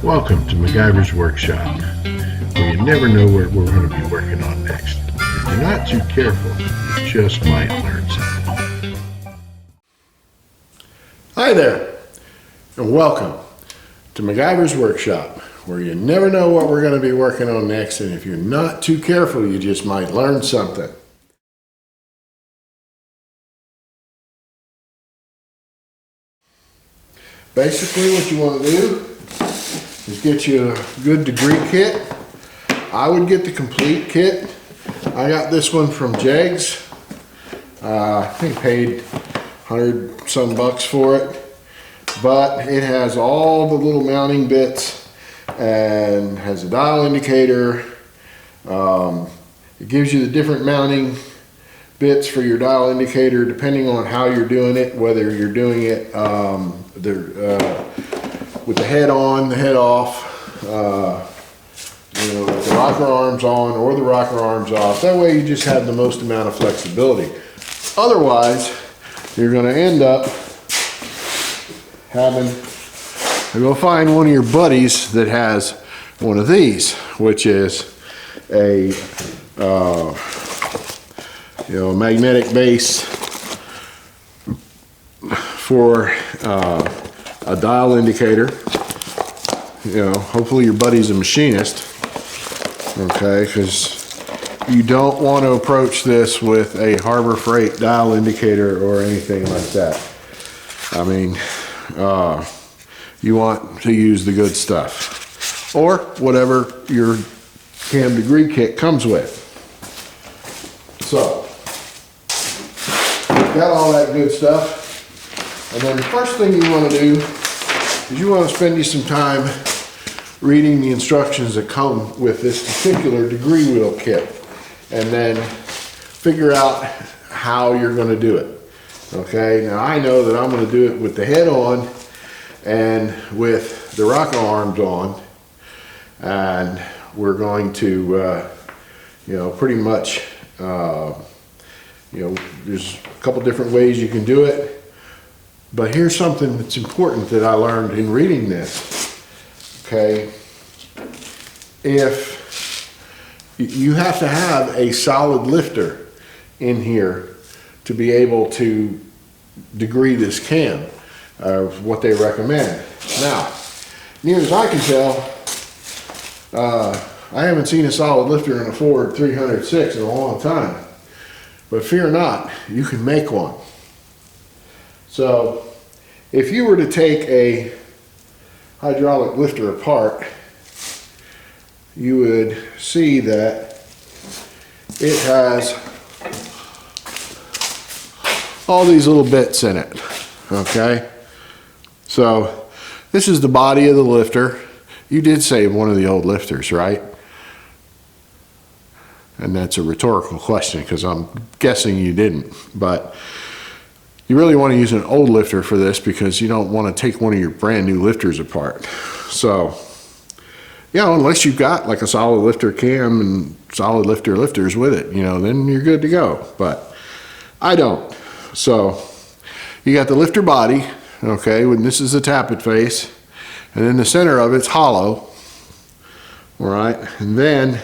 Welcome to MacGyver's Workshop, where you never know what we're going to be working on next. If you're not too careful, you just might learn something. Hi there, and welcome to MacGyver's Workshop, where you never know what we're going to be working on next, and if you're not too careful, you just might learn something. Basically, what you want to do is get you a good degree kit. I would get the complete kit. I got this one from Jegs. I think I paid 100 some bucks for it, but it has all the little mounting bits and has a dial indicator. It gives you the different mounting bits for your dial indicator depending on how you're doing it, whether you're doing it with the head on, the head off, with the rocker arms on or the rocker arms off. That way you just have the most amount of flexibility. Otherwise, you're going to end up having to go find one of your buddies that has one of these, which is a magnetic base for a dial indicator. Hopefully your buddy's a machinist, okay, because you don't want to approach this with a Harbor Freight dial indicator or anything like that. I mean, you want to use the good stuff or whatever your cam degree kit comes with. So, got all that good stuff, and then the first thing you want to do is you want to spend you some time reading the instructions that come with this particular degree wheel kit, and then figure out how you're going to do it. Okay, now I know that I'm going to do it with the head on and with the rocker arms on, and we're going to pretty much there's a couple different ways you can do it, but here's something that's important that I learned in reading this. Okay, if you have to have a solid lifter in here to be able to degree this cam, what they recommend. Now, near as I can tell, I haven't seen a solid lifter in a Ford 306 in a long time. But fear not, you can make one. So, if you were to take a hydraulic lifter apart, you would see that it has all these little bits in it, okay? So, this is the body of the lifter. You did save one of the old lifters, right? And that's a rhetorical question because I'm guessing you didn't. But you really want to use an old lifter for this because you don't want to take one of your brand new lifters apart. So, unless you've got like a solid lifter cam and solid lifter lifters with it, then you're good to go. But I don't. So, you got the lifter body, okay, when this is the tappet face, and then the center of it's hollow, all right, and then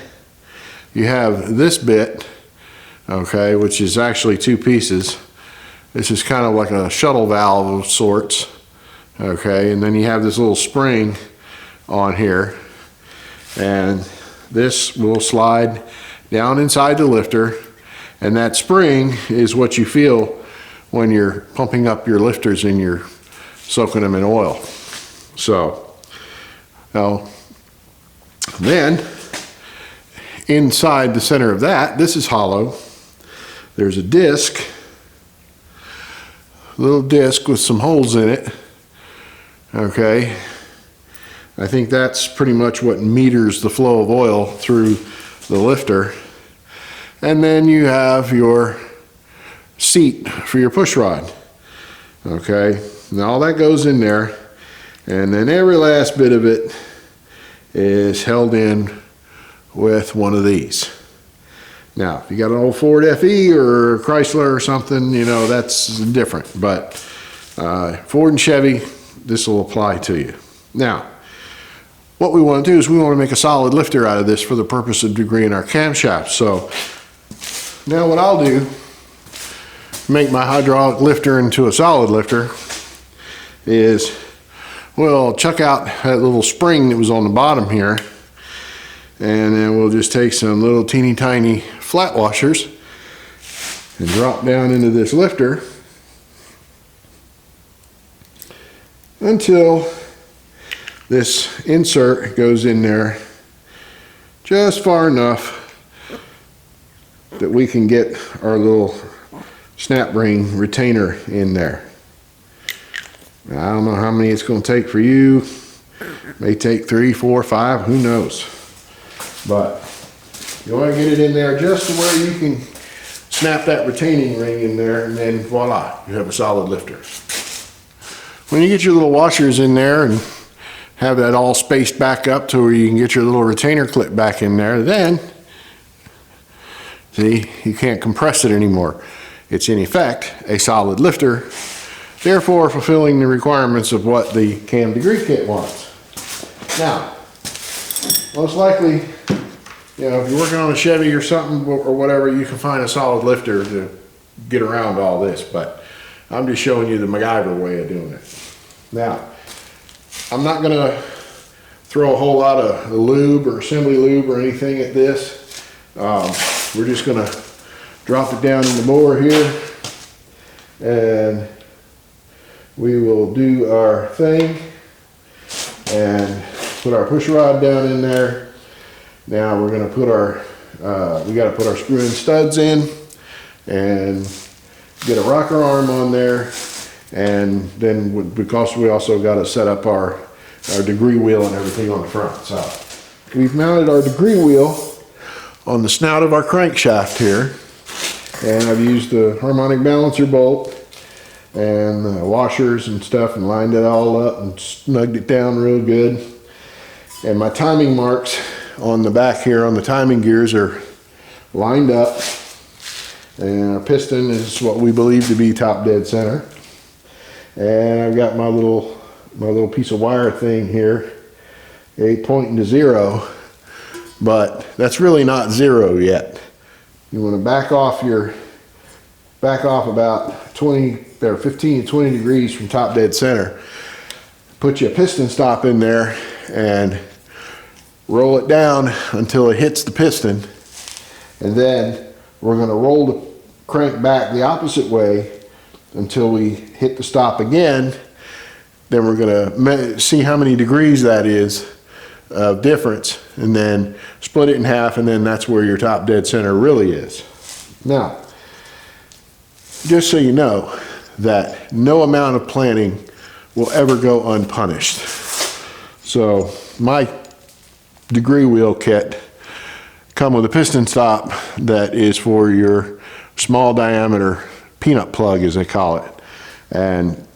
you have this bit, okay, which is actually two pieces. This is kind of like a shuttle valve of sorts, okay, and then you have this little spring on here, and this will slide down inside the lifter, and that spring is what you feel when you're pumping up your lifters and you're soaking them in oil. So, now, then, inside the center of that, this is hollow. There's a disc, a little disc with some holes in it. Okay, I think that's pretty much what meters the flow of oil through the lifter. And then you have your seat for your push rod. Okay, now all that goes in there, and then every last bit of it is held in with one of these. Now, if you got an old Ford FE or Chrysler or something, that's different. But Ford and Chevy, this will apply to you. Now, what we want to do is we want to make a solid lifter out of this for the purpose of degreeing our camshaft. So now what I'll do, make my hydraulic lifter into a solid lifter, is we'll chuck out that little spring that was on the bottom here, and then we'll just take some little teeny tiny flat washers and drop down into this lifter until this insert goes in there just far enough that we can get our little snap ring retainer in there. Now, I don't know how many it's going to take for you. It may take 3, 4, 5, who knows. But you want to get it in there just to where you can snap that retaining ring in there, and then voila, you have a solid lifter. When you get your little washers in there and have that all spaced back up to where you can get your little retainer clip back in there, then see, you can't compress it anymore. It's in effect a solid lifter, therefore fulfilling the requirements of what the cam degree kit wants. Now, most likely, you know, if you're working on a Chevy or something or whatever, you can find a solid lifter to get around all this, but I'm just showing you the MacGyver way of doing it. Now, I'm not gonna throw a whole lot of lube or assembly lube or anything at this. We're just gonna drop it down in the bore here, and we will do our thing and put our push rod down in there. Now we're gonna put our, we gotta put our screw in studs in and get a rocker arm on there, and then because we also got to set up our degree wheel and everything on the front. So we've mounted our degree wheel on the snout of our crankshaft here, and I've used the harmonic balancer bolt and the washers and stuff and lined it all up and snugged it down real good. And my timing marks on the back here on the timing gears are lined up, and our piston is what we believe to be top dead center. And I've got my little piece of wire thing here, pointing to 0, but that's really not 0 yet. You want to back off about 20 or 15 to 20 degrees from top dead center. Put your piston stop in there and roll it down until it hits the piston, and then we're going to roll the crank back the opposite way until we hit the stop again. Then we're going to see how many degrees that is of difference, and then split it in half, and then that's where your top dead center really is. Now, just so you know that no amount of planning will ever go unpunished. So my degree wheel kit come with a piston stop that is for your small diameter peanut plug, as they call it. And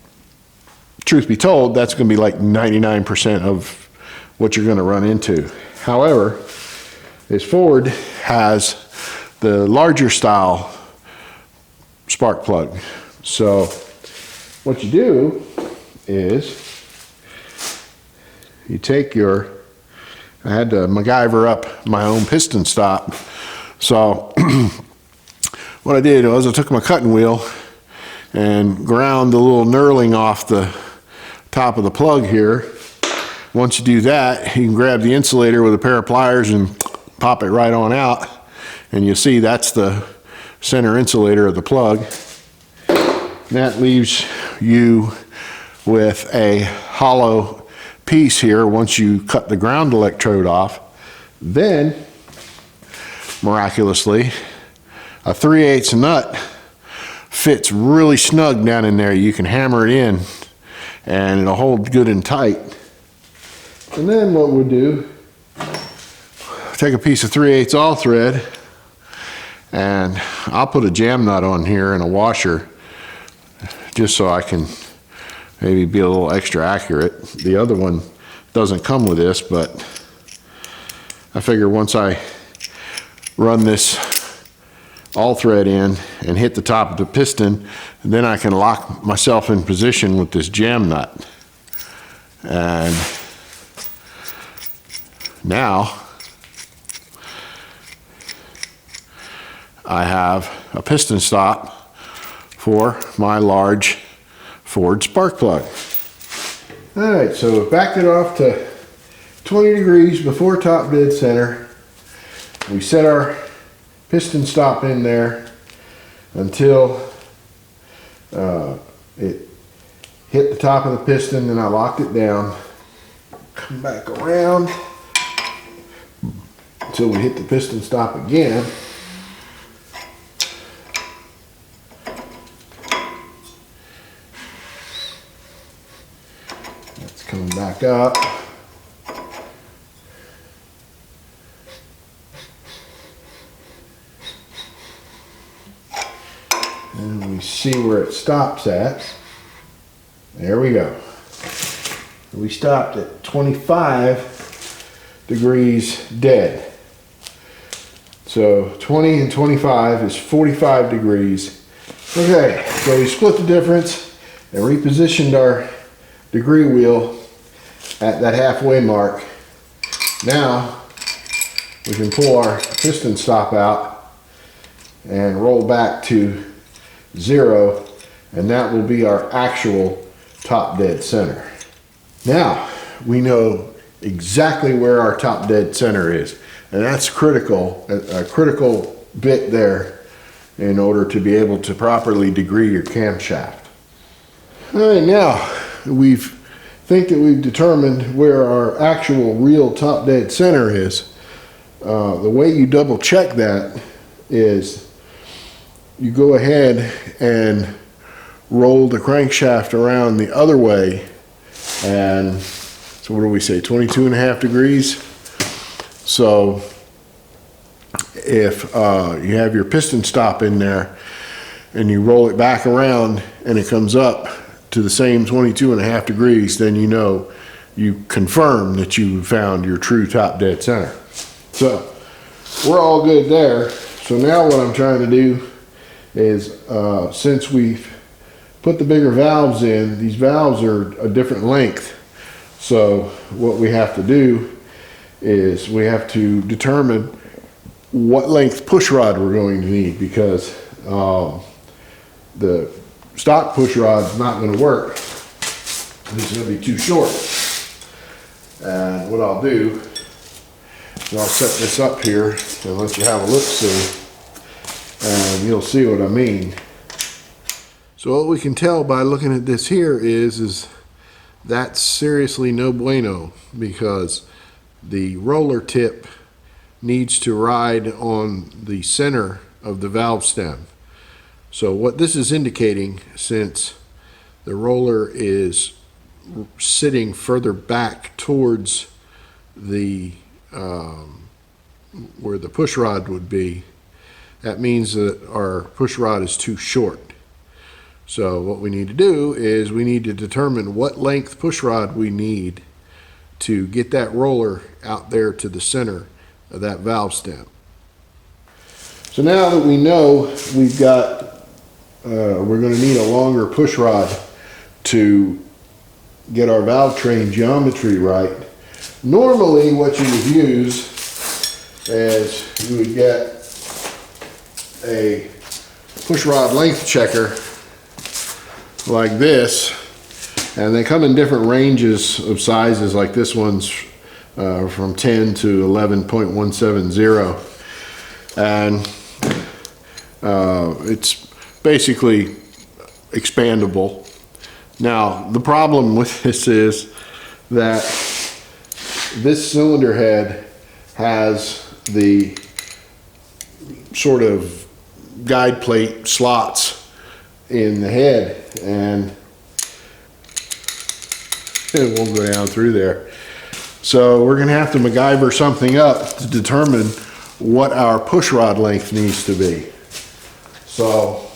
truth be told, that's going to be like 99% of what you're going to run into. However, this Ford has the larger style spark plug. So what you do is you take your, I had to MacGyver up my own piston stop. So what I did was I took my cutting wheel and ground the little knurling off the top of the plug here. Once you do that, you can grab the insulator with a pair of pliers and pop it right on out, and you'll see that's the center insulator of the plug. And that leaves you with a hollow piece here once you cut the ground electrode off. Then, miraculously, a 3/8 nut fits really snug down in there. You can hammer it in and it'll hold good and tight. And then what we'll do, take a piece of 3/8 all thread, and I'll put a jam nut on here and a washer just so I can maybe be a little extra accurate. The other one doesn't come with this, but I figure once I run this all thread in and hit the top of the piston, then I can lock myself in position with this jam nut. And Now I have a piston stop for my large Ford spark plug. All right, so we've backed it off to 20 degrees before top dead center. We set our piston stop in there until it hit the top of the piston, and I locked it down. Come back around until we hit the piston stop again. That's coming back up. And we see where it stops at. There we go. We stopped at 25 degrees dead. So 20 and 25 is 45 degrees. Okay, so we split the difference and repositioned our degree wheel at that halfway mark. Now we can pull our piston stop out and roll back to 0, and that will be our actual top dead center. Now we know exactly where our top dead center is, and that's critical, a critical bit there in order to be able to properly degree your camshaft. All right, now think that we've determined where our actual real top dead center is. The way you double check that is you go ahead and roll the crankshaft around the other way, and so what do we say, 22.5 degrees? So if you have your piston stop in there and you roll it back around and it comes up to the same 22.5 degrees, then you know, you confirm that you found your true top dead center. So we're all good there. So now what I'm trying to do is, since we've put the bigger valves in, these valves are a different length. So what we have to do is we have to determine what length push rod we're going to need, because the stock push rod is not going to work. It's going to be too short. And what I'll do is I'll set this up here and let you have a look-see, and you'll see what I mean. So what we can tell by looking at this here is that's seriously no bueno, because the roller tip needs to ride on the center of the valve stem. So what this is indicating, since the roller is sitting further back towards the where the push rod would be, that means that our push rod is too short. So what we need to do is we need to determine what length push rod we need to get that roller out there to the center of that valve stem. So now that we know we've got, we're going to need a longer push rod to get our valve train geometry right. Normally what you would use is you would get a push rod length checker like this, and they come in different ranges of sizes. Like this one's from 10 to 11.170, and it's basically expandable. Now the problem with this is that this cylinder head has the sort of guide plate slots in the head, and it won't go down through there. So we're going to have to MacGyver something up to determine what our push rod length needs to be. So,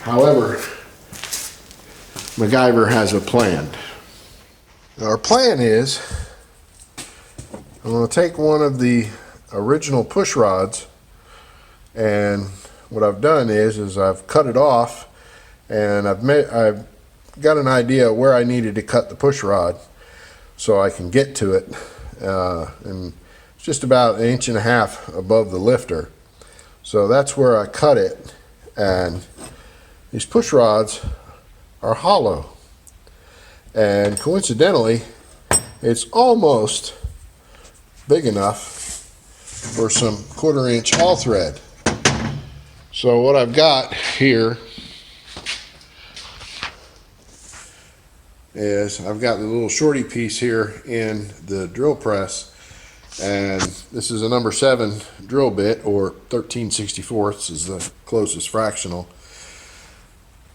however, MacGyver has a plan. Our plan is, I'm going to take one of the original push rods, and what I've done is I've cut it off, and I've got an idea where I needed to cut the push rod. so I can get to it. And it's just about 1.5 inches above the lifter. So that's where I cut it, and these push rods are hollow. And coincidentally, it's almost big enough for some 1/4 inch all thread. So what I've got here is I've got the little shorty piece here in the drill press, and this is a number 7 drill bit, or 13/64 is the closest fractional.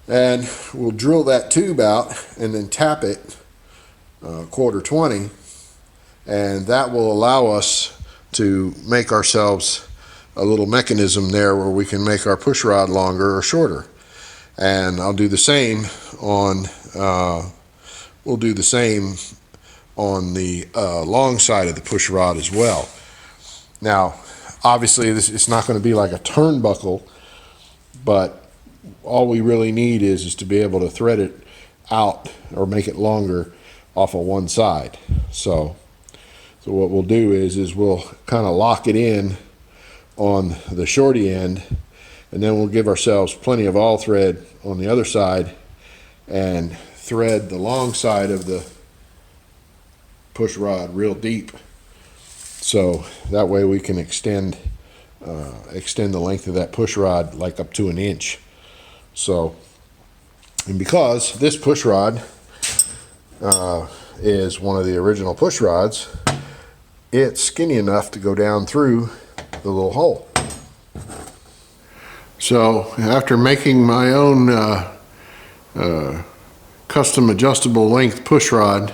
And we'll drill that tube out and then tap it 1/4 and that will allow us to make ourselves a little mechanism there where we can make our push rod longer or shorter. And I'll do the same on we'll do the same on the long side of the push rod as well. Now obviously it's not going to be like a turnbuckle, but all we really need is to be able to thread it out or make it longer off of one side. So what we'll do is we'll kind of lock it in on the shorty end, and then we'll give ourselves plenty of all thread on the other side and thread the long side of the push rod real deep, so that way we can extend the length of that push rod like up to 1 inch. So, and because this push rod is one of the original push rods, it's skinny enough to go down through the little hole. So after making my own custom adjustable length push rod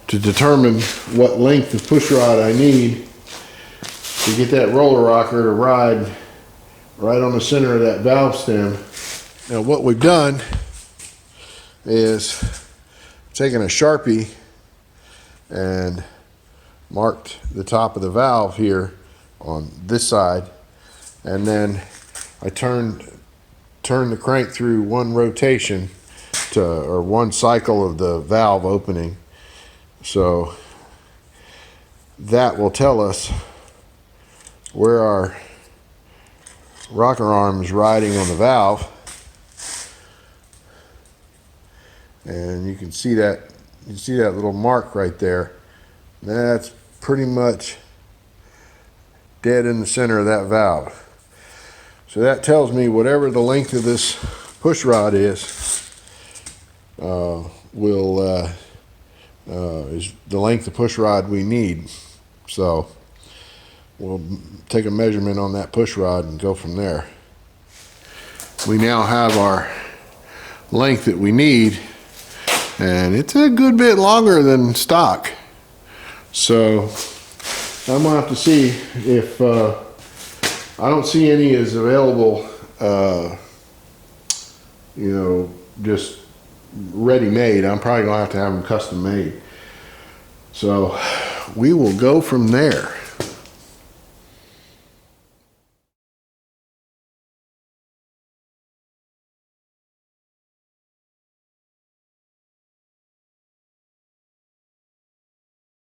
to determine what length of push rod I need to get that roller rocker to ride right on the center of that valve stem. Now what we've done is taken a Sharpie and marked the top of the valve here on this side, and then I turned the crank through one rotation or one cycle of the valve opening. So that will tell us where our rocker arm is riding on the valve. And you can see that little mark right there. That's pretty much dead in the center of that valve. So that tells me whatever the length of this push rod is is the length of push rod we need. So we'll take a measurement on that push rod and go from there. We now have our length that we need, and it's a good bit longer than stock. So I'm gonna have to see if I don't see any as available, just ready-made. I'm probably gonna have to have them custom made. So we will go from there.